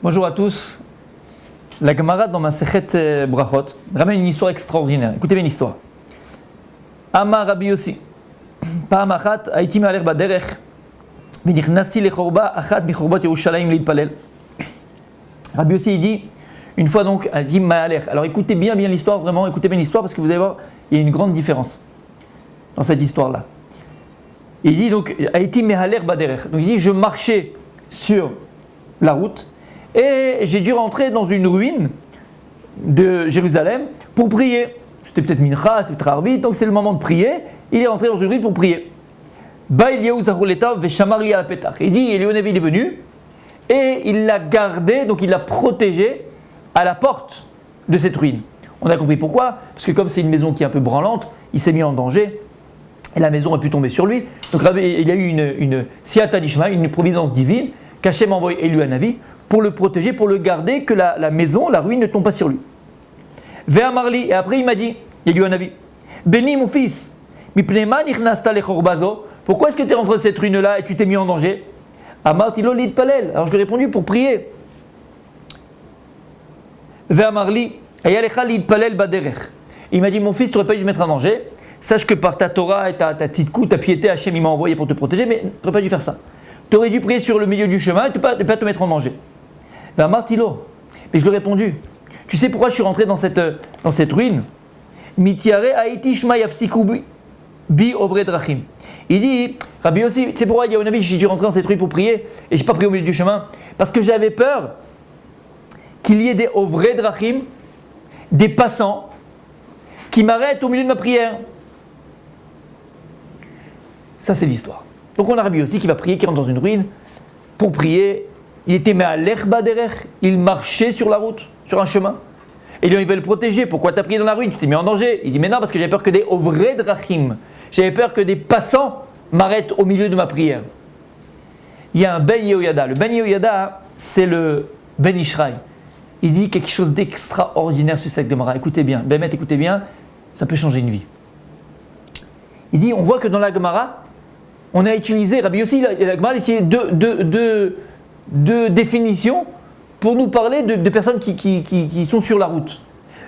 Bonjour à tous. La Gemara dans Masechet Brachot ramène une histoire extraordinaire. Écoutez bien l'histoire. Amar Rabbi Yossi. Pa'am achat הייתי מהלך בדרך ונכנסתי לחורבה אחת מחורבות ירושלים להתפלל. Rabbi Yossi il dit une fois donc הייתי מהלך. Alors écoutez bien l'histoire, vraiment écoutez bien l'histoire parce que vous allez voir il y a une grande différence dans cette histoire là. Il dit donc הייתי מהלך בדרך. Donc il dit je marchais sur la route et j'ai dû rentrer dans une ruine de Jérusalem pour prier. C'était peut-être mincha, c'était très vite, donc c'est le moment de prier. Il est rentré dans une ruine pour prier. Il dit, Eliyahu Navi il est venu et il l'a gardé, donc il l'a protégé à la porte de cette ruine. On a compris pourquoi, parce que comme c'est une maison qui est un peu branlante, il s'est mis en danger et la maison a pu tomber sur lui. Donc il y a eu une siyata d'Ishma, une providence divine qu'Hachem a envoyé Eliyahu Navi pour le protéger, pour le garder, que la maison, la ruine ne tombe pas sur lui. Ve'amarli, et après il m'a dit, Eliyahu Navi, béni mon fils, pourquoi est-ce que tu es rentré dans cette ruine-là et tu t'es mis en danger? Amartilo lidpalel, alors je lui ai répondu pour prier. Ve'amarli, ayalecha lidpalel baderech. Il m'a dit, mon fils, tu n'aurais pas dû te mettre en danger. Sache que par ta Torah et ta tzidkut, ta piété, Hachem il m'a envoyé pour te protéger, mais tu n'aurais pas dû faire ça. Tu aurais dû prier sur le milieu du chemin et ne pas te mettre en danger. Ve'amartilo, et je lui ai répondu, tu sais pourquoi je suis rentré dans cette ruine? Mitiare haïti shma yafsiku bi ovre drachim. Il dit, Rabbi Yossi, c'est pourquoi Eliyahu Navi j'ai dû rentrer dans cette ruine pour prier et j'ai pas prié au milieu du chemin parce que j'avais peur qu'il y ait des ovre drachim, des passants qui m'arrêtent au milieu de ma prière. Ça c'est l'histoire. Donc on a Rabbi Yossi qui va prier, qui rentre dans une ruine pour prier. Il était me'alech baderech, il marchait sur la route, sur un chemin. Et il veut le protéger. Pourquoi tu as prié dans la ruine? Tu t'es mis en danger. Il dit mais non, parce que j'avais peur que des ovre drachim, j'avais peur que des passants m'arrêtent au milieu de ma prière. Il y a un Ben Yehoyada. Le Ben Yehoyada, c'est le Ben Ishraï. Il dit quelque chose d'extraordinaire sur cette Gemara. Écoutez bien, Bémet, écoutez bien, ça peut changer une vie. Il dit, on voit que dans la Gemara, on a utilisé, Rabbi Yossi, la Gemara a utilisé deux définitions pour nous parler de personnes qui sont sur la route.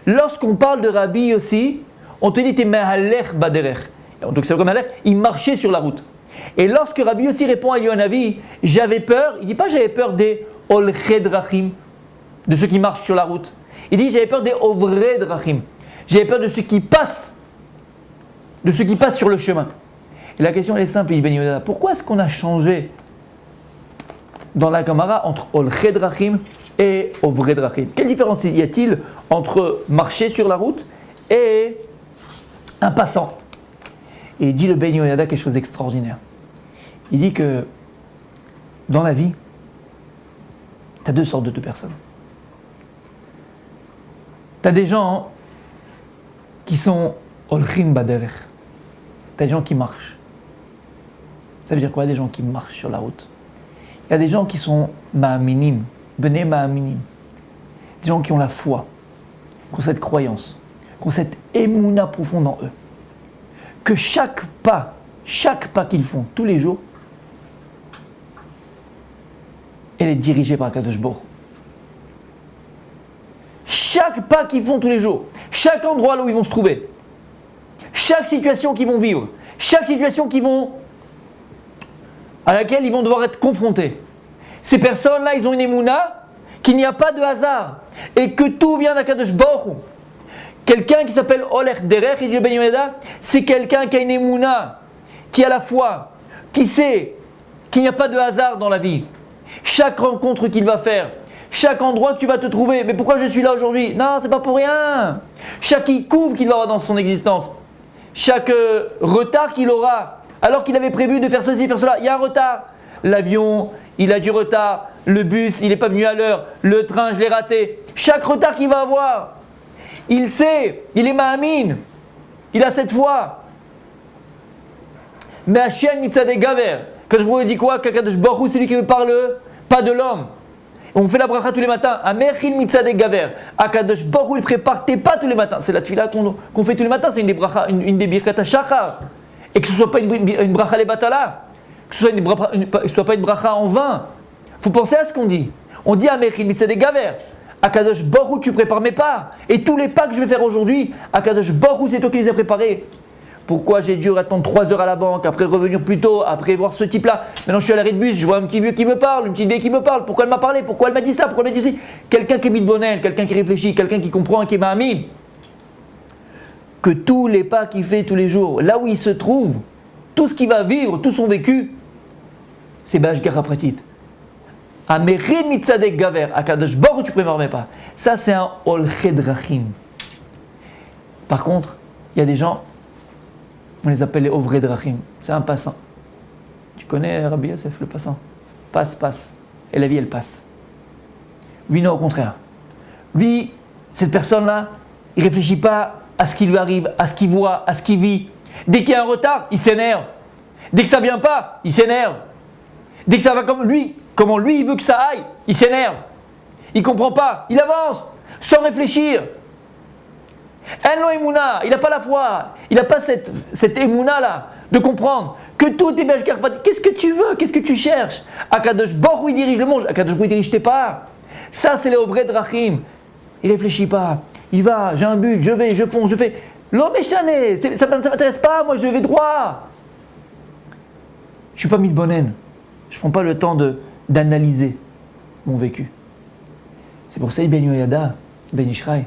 Lorsqu'on parle de Rabbi Yossi, on te dit t'es me'halech baderech. Donc c'est comme Halech, il marchait sur la route. Et lorsque Rabbi Yossi répond à Eliyahu Navi, j'avais peur, il ne dit pas j'avais peur des olche drachim, de ceux qui marchent sur la route. Il dit j'avais peur des ovre drachim, j'avais peur de ceux qui passent, sur le chemin. Et la question elle est simple, il dit pourquoi est-ce qu'on a changé dans la Gemara entre olche drachim et ovre drachim? Quelle différence y a-t-il entre marcher sur la route et un passant? Et il dit le Ben Yehoyada quelque chose d'extraordinaire. Il dit que dans la vie, tu as deux sortes de personnes. Tu as des gens qui sont olchim baderech. Tu as des gens qui marchent. Ça veut dire quoi, des gens qui marchent sur la route? Il y a des gens qui sont ma'aminim, bene ma'aminim. Des gens qui ont la foi, qui ont cette croyance, qui ont cette émouna profonde en eux. Que chaque pas qu'ils font tous les jours, elle est dirigée par Kadosh Baruch Hu. Chaque pas qu'ils font tous les jours, chaque endroit là où ils vont se trouver, chaque situation qu'ils vont vivre, chaque situation à laquelle ils vont devoir être confrontés. Ces personnes-là, ils ont une émouna qu'il n'y a pas de hasard et que tout vient d'Akadosh Baruch Hu. Quelqu'un qui s'appelle Olech Derech, il dit le Ben Yehoyada, c'est quelqu'un qui a une émouna, qui a la foi, qui sait qu'il n'y a pas de hasard dans la vie. Chaque rencontre qu'il va faire, chaque endroit que tu vas te trouver, mais pourquoi je suis là aujourd'hui? Non, c'est pas pour rien. Chaque ikouf qu'il va avoir dans son existence, chaque retard qu'il aura, alors qu'il avait prévu de faire ceci, faire cela, il y a un retard. L'avion, il a du retard, le bus, il n'est pas venu à l'heure, le train, je l'ai raté. Chaque retard qu'il va avoir, il sait, il est ma'amin, il a cette foi. Mais Hachem mitzadeh gaver, quand je vous dis quoi, qu'Akadosh Baruch Hu c'est lui qui me parle, pas de l'homme. On fait la bracha tous les matins, Amerchin mitzadeh gaver, Akadosh Baruch Hu il prépare tes pas tous les matins. C'est la tefila qu'on fait tous les matins, c'est une des bracha, une des birkat hashachar. Et que ce ne soit pas une bracha les batala, que ce ne soit pas une bracha en vain. Il faut penser à ce qu'on dit. On dit à Mechin Mitzadek Gaver. Akadosh Baruch Hu, tu prépares mes pas. Et tous les pas que je vais faire aujourd'hui, Akadosh Baruch Hu, c'est toi qui les as préparés. Pourquoi j'ai dû attendre 3 heures à la banque, après revenir plus tôt, après voir ce type-là? Maintenant je suis à l'arrêt de bus, je vois un petit vieux qui me parle, une petite vieille qui me parle. Pourquoi elle m'a parlé? Pourquoi elle m'a dit ça? Pourquoi elle m'a dit ci? Quelqu'un qui est mitbonel, quelqu'un qui réfléchit, quelqu'un qui comprend, qui est ma'amim. Que tous les pas qu'il fait tous les jours, là où il se trouve, tout ce qu'il va vivre, tout son vécu, c'est Bashgara Pratit. Amerin Mitzadek Gaver, Akadosh Baruch Hu, tu prépares mes pas. Ça c'est un Olchet Drachim. Par contre, il y a des gens, on les appelle les Ovrei Drachim. C'est un passant. Tu connais Rabbi Yosef, le passant? Passe. Et la vie, elle passe. Lui, non, au contraire. Lui, cette personne-là, il ne réfléchit pas à ce qui lui arrive, à ce qu'il voit, à ce qu'il vit. Dès qu'il y a un retard, il s'énerve. Dès que ça ne vient pas, il s'énerve. Dès que ça va comme lui, comment lui, il veut que ça aille, il s'énerve. Il ne comprend pas, il avance, sans réfléchir. Enlo Emouna, il n'a pas la foi, il n'a pas cette Emouna là, de comprendre que tout est Bashgar Pratit. Qu'est-ce que tu veux? Qu'est-ce que tu cherches? Akadosh Baruch Hu, il dirige le monde, Akadosh Baruch Hu, il dirige tes pas. Ça, c'est les Ovrei Drachim. Il ne réfléchit pas, il va, j'ai un but, je vais, je fonce, je fais. L'homme est chané, ça ne m'intéresse pas, moi je vais droit. Je ne suis pas mitbonen, je ne prends pas le temps d'analyser mon vécu. C'est pour ça que Ben Yoyada, Ben Ishraï,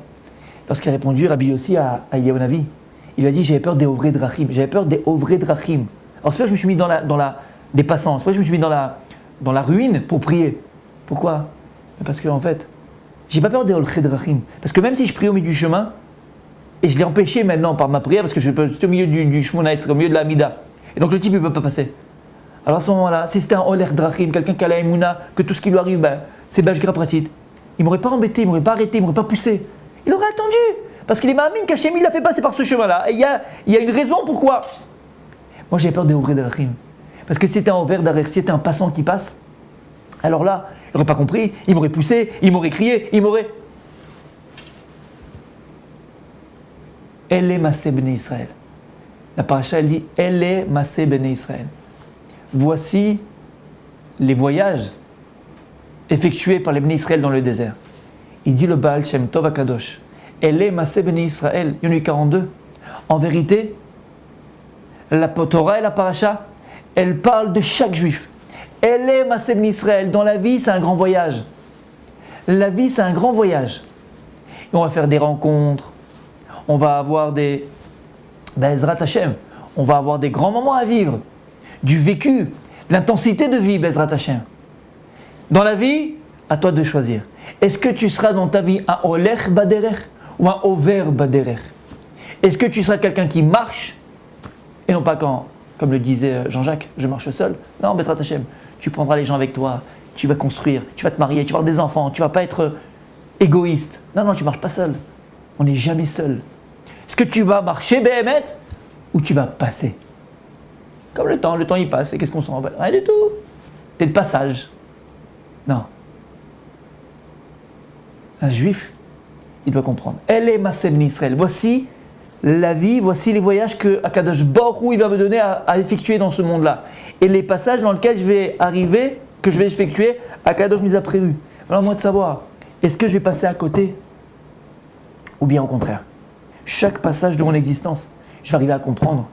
lorsqu'il a répondu Rabbi Yossi à Yahonavi, il a dit j'avais peur des Ovrei Drachim, j'avais peur des Ovrei Drachim. Alors c'est pour ça que je me suis mis des passants, c'est pour ça que je me suis mis dans la ruine pour prier. Pourquoi? Parce qu'en fait, j'ai pas peur des Ovrei Drachim. Parce que même si je prie au milieu du chemin, et je l'ai empêché maintenant par ma prière, parce que je suis au milieu du Shmona Esrei, au milieu de la Amida, et donc le type ne peut pas passer. Alors à ce moment-là, si c'était un Oler Drachim, quelqu'un qui a la Emouna, que tout ce qui lui arrive, c'est Bashgara Pratit, il ne m'aurait pas embêté, il ne m'aurait pas arrêté, il ne m'aurait pas poussé. Il aurait attendu, parce qu'il est ma'amine qu'Hachem il l'a fait passer par ce chemin-là. Et il y a une raison pourquoi. Moi j'ai peur des Ovrei Drachim. Parce que si c'était un Over d'arrière, si c'était un passant qui passe, alors là, il n'aurait pas compris, il m'aurait poussé, il m'aurait crié, il m'aurait... Elle est Massé Bnei Israël. La paracha elle dit Elle est Massé Bnei Israël. Voici les voyages effectués par les Bnei Israël dans le désert. Il dit le Baal Shem Tov Akadosh. Elle est Massé Bnei Israël. Il y en a eu 42. En vérité, la Torah et la paracha, elles parlent de chaque juif. Elle est Massé Bnei Israël. Dans la vie, c'est un grand voyage. La vie, c'est un grand voyage. Et on va faire des rencontres. On va avoir des Bezrat Hashem, on va avoir des grands moments à vivre, du vécu, de l'intensité de vie, Bezrat Hashem. Dans la vie, à toi de choisir. Est-ce que tu seras dans ta vie un Olech Baderech ou un Over Baderech? Est-ce que tu seras quelqu'un qui marche et non pas comme le disait Jean-Jacques, je marche seul? Non, Bezrat Hashem, tu prendras les gens avec toi, tu vas construire, tu vas te marier, tu vas avoir des enfants, tu ne vas pas être égoïste. Non, tu ne marches pas seul. On n'est jamais seul. Est-ce que tu vas marcher Béhémet ou tu vas passer? Comme le temps il passe et qu'est-ce qu'on s'en rappelle? Rien du tout. T'es de passage. Non. Un juif, il doit comprendre. Elle est Massé Bnei Israël. Voici la vie, voici les voyages que Akadosh Baruch Hu il va me donner à effectuer dans ce monde-là. Et les passages dans lesquels je vais arriver, que je vais effectuer, Akadosh nous a prévu. Alors moi de savoir, est-ce que je vais passer à côté ou bien au contraire? Chaque passage de mon existence, je vais arriver à comprendre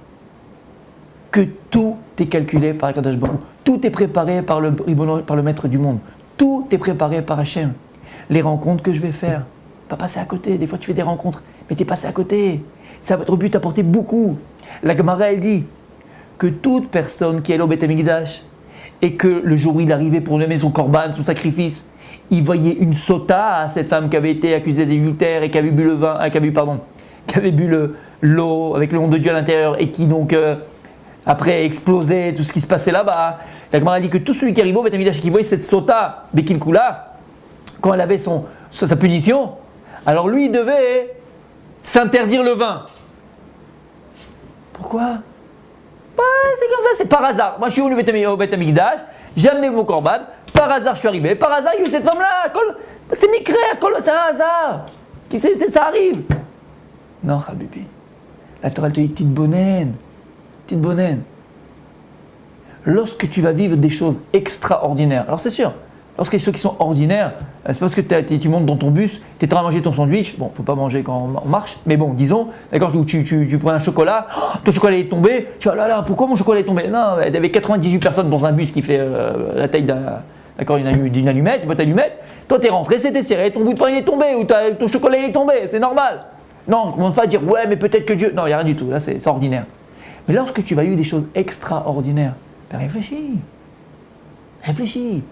que tout est calculé par Akadosh Baruch Hu. Tout est préparé par le maître du monde. Tout est préparé par Hachem. Les rencontres que je vais faire, pas passer à côté. Des fois tu fais des rencontres, mais tu es passé à côté. Ça va être au but d'apporter beaucoup. La Gemara elle dit que toute personne qui est allée au Beth Amikdash et que le jour où il arrivait pour nommer son korban, son sacrifice, il voyait une sota à cette femme qui avait été accusée d'adultère et qui avait bu le vin, qui avait bu l'eau avec le nom de Dieu à l'intérieur et qui donc après explosait tout ce qui se passait là-bas. La Gemara dit que tout celui qui arrivait au Beth Amikdash et qui voyait cette sota Bekil Kula, quand elle avait sa punition, alors lui il devait s'interdire le vin. Pourquoi? C'est comme ça, c'est par hasard. Moi je suis venu au Beth Amikdash, j'ai amené mon korban, par hasard je suis arrivé, par hasard il y a eu cette femme-là, c'est micré, c'est un hasard. Qui sait, ça arrive. Non, Habibi. La Torah te dit petite bonaine. Lorsque tu vas vivre des choses extraordinaires, alors c'est sûr, Lorsqu'il y a ceux qui sont ordinaires, c'est pas parce que tu montes dans ton bus, tu es en train de manger ton sandwich, bon, faut pas manger quand on marche, mais bon, disons, d'accord, tu prends un chocolat, ton chocolat est tombé, tu vois, là là, pourquoi mon chocolat est tombé? Non, il y avait 98 personnes dans un bus qui fait la taille d'une allumette, une boîte allumette, toi tu es rentré, c'était serré, ton bout de pain il est tombé, ou ton chocolat il est tombé, c'est normal. Non, on ne commence pas à dire, ouais, mais peut-être que Dieu. Non, il n'y a rien du tout, là c'est ordinaire. Mais lorsque tu vas vivre des choses extraordinaires, ben réfléchis. Réfléchis.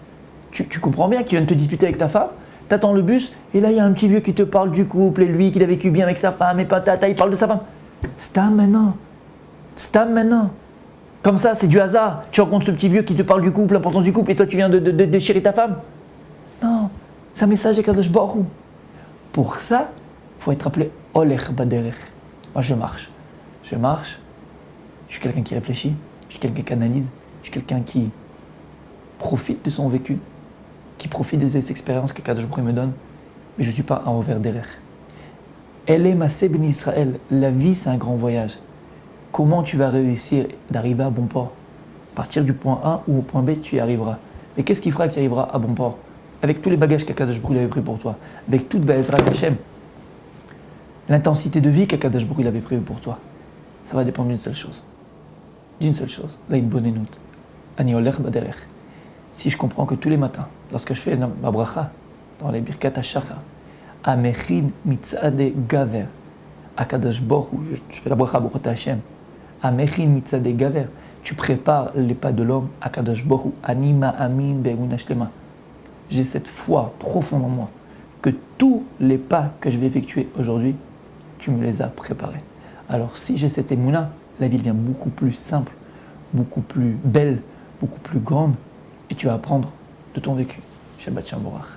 Tu comprends bien qu'il vient de te disputer avec ta femme, tu attends le bus, et là il y a un petit vieux qui te parle du couple, et lui qu'il a vécu bien avec sa femme, et patata, il parle de sa femme. Stam maintenant. Stam maintenant. Comme ça, c'est du hasard. Tu rencontres ce petit vieux qui te parle du couple, l'importance du couple, et toi tu viens de déchirer ta femme. Non, c'est un message avec Kadosh Baruch Hu. Pour ça, il faut être appelé Olech Baderech. Moi je marche. Je marche. Je suis quelqu'un qui réfléchit. Je suis quelqu'un qui analyse. Je suis quelqu'un qui profite de son vécu, qui profite des expériences que Kadosh Baruch Hu me donne. Mais je ne suis pas un envers derrière. Elle est ma Sebni Israël. La vie, c'est un grand voyage. Comment tu vas réussir d'arriver à bon port? À partir du point A ou au point B, tu y arriveras. Mais qu'est-ce qui fera que tu y arriveras à bon port? Avec tous les bagages qu'Akadosh Baruch Hu avait pris pour toi, avec toute Be'ezrat Hashem, l'intensité de vie qu'Akadosh Baruch Hu avait prévue pour toi, ça va dépendre d'une seule chose. D'une seule chose, là une bonne énoute. Ani olech baderech. Si je comprends que tous les matins, lorsque je fais ma bracha, dans les birkat hashachar, amechin mitzade gaver, Akadosh Baruch Hu, je fais la bracha Baruch Hashem, amechin mitzade gaver, tu prépares les pas de l'homme, Akadosh Baruch Hu, anima amin be'emunah shlema. J'ai cette foi profonde en moi que tous les pas que je vais effectuer aujourd'hui, tu me les as préparés. Alors si j'ai cette émouna, la vie devient beaucoup plus simple, beaucoup plus belle, beaucoup plus grande, et tu vas apprendre de ton vécu. Shabbat Shalom Borach.